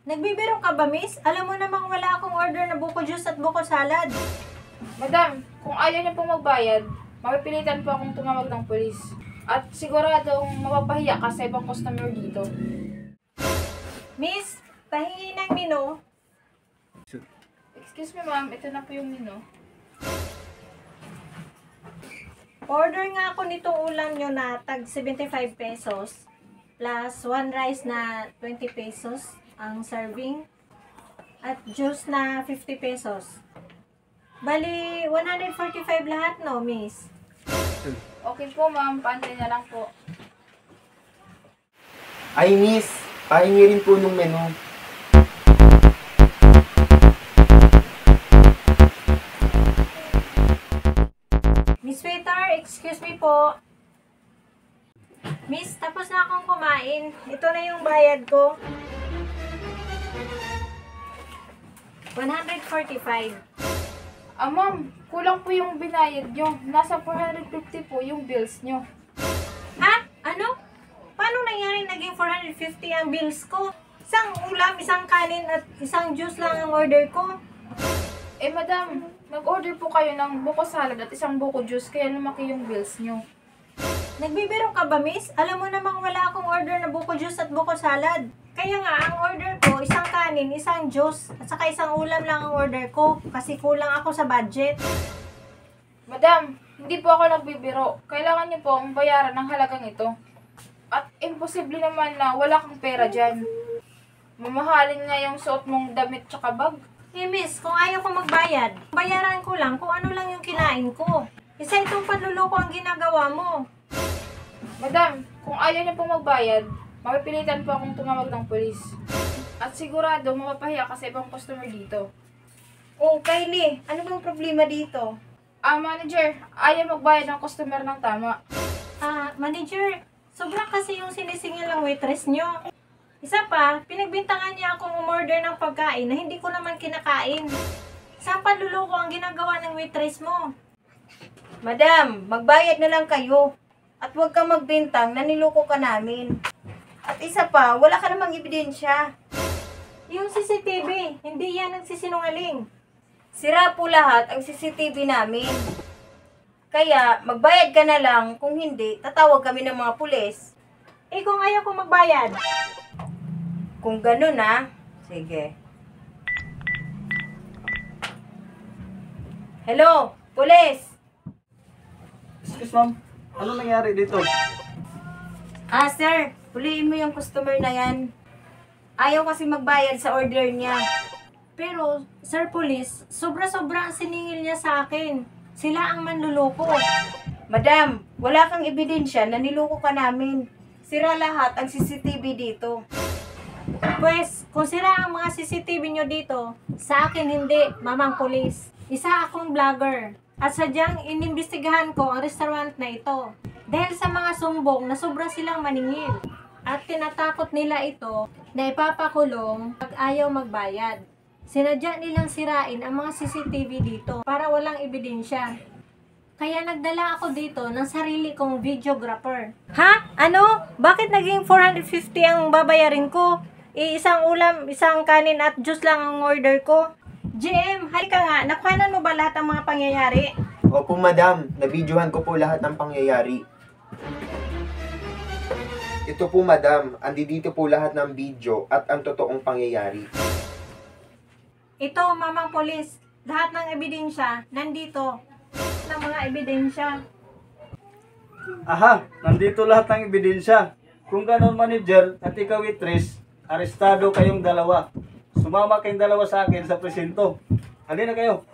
Nagbibiro ka ba, miss? Alam mo namang wala akong order na buko juice at buko salad. Madam, kung ayaw niyo pong magbayad, mapipilitan po akong tumawag ng polis. At siguradong mapapahiya ka sa ibang customer dito. Miss, pahingi ng menu. Excuse me ma'am, ito na po yung menu. Order nga ako nitong ulam nyo na tag 75 pesos. Plus 1 rice na 20 pesos ang serving. At juice na 50 pesos. Bali, 145 lahat, no, miss? Okay po ma'am, paantay na lang po. Ay, miss, pahingi rin po nung menu. Miss Waiter, excuse me po. Miss, tapos na akong kumain. Ito na yung bayad ko. 145. Ma'am, kulang po yung binayad nyo. Nasa 450 po yung bills nyo. Ha? Ano? Paano nangyari naging 450 ang bills ko? Isang ulam, isang kanin at isang juice lang ang order ko. Eh madam, nag-order po kayo ng buko salad at isang buko juice kaya lumaki yung bills nyo. Nagbibiro ka ba, miss? Alam mo namang wala akong order na buko juice at buko salad. Kaya nga, ang order ko, isang kanin, isang juice, at saka isang ulam lang ang order ko kasi kulang ako sa budget. Madam, hindi po ako nagbibiro. Kailangan nyo po ang bayaran ng halagang ito. At imposible naman na wala kang pera dyan. Mamahalin nga yung suot mong damit tsaka bag. Eh, miss, kung ayaw ko magbayad, bayaran ko lang kung ano lang yung kinain ko. Isa itong panluloko ang ginagawa mo. Madam, kung ayaw niyo pong magbayad, mapipilitan po akong tumawag ng polis. At sigurado, mapapahiya ka sa ibang customer dito. Oh, Kylie, ano bang problema dito? Manager, ayaw magbayad ng customer ng tama. Manager, sobrang kasi yung sinisingil ng waitress nyo. Isa pa, pinagbintangan niya akong umorder ng pagkain na hindi ko naman kinakain. Saan panluloko ang ginagawa ng waitress mo? Madam, magbayad na lang kayo. At huwag kang magbintang na niloko ka namin. At isa pa, wala ka namang ebidensya. Yung CCTV, hindi yan nagsisinungaling. Sira po lahat ang CCTV namin. Kaya, magbayad ka na lang. Kung hindi, tatawag kami ng mga pulis. Eh kung ayaw ko magbayad, Kung ganun sige. Hello, pulis! Excuse ma'am, ano nangyari dito? Sir, huliin mo yung customer na yan. Ayaw kasi magbayad sa order niya. pero Sir Police, sobra-sobra ang siningil niya sa akin. Sila ang manluloko. Madam, wala kang ebidensya na niloko ka namin. Sira lahat ang CCTV dito. Pwes, kung sira ang mga CCTV nyo dito, sa akin hindi, Mamang Police. Isa akong vlogger. At sadyang inimbestigahan ko ang restaurant na ito. Dahil sa mga sumbong na sobra silang maningil. At tinatakot nila ito na ipapakulong pag ayaw magbayad. Sinadya nilang sirain ang mga CCTV dito para walang ebidensya. Kaya nagdala ako dito ng sarili kong videographer. Ha? Ano? Bakit naging 450 ang babayarin ko? Isang ulam, isang kanin at juice lang ang order ko. GM, halika nga. Nakuhanan mo ba lahat ng mga pangyayari? Opo, madam. Nabidyohan ko po lahat ng pangyayari. Ito po, madam. Andi dito po lahat ng video at ang totoong pangyayari. Ito, Mamang Polis. Lahat ng ebidensya, nandito. Ng mga ebidensya. Aha, nandito lahat ng ebidensya. Kung ganon manager at ikaw waitress, arestado kayong dalawa. Sumama kayong dalawa sa akin sa presinto. Halina kayo.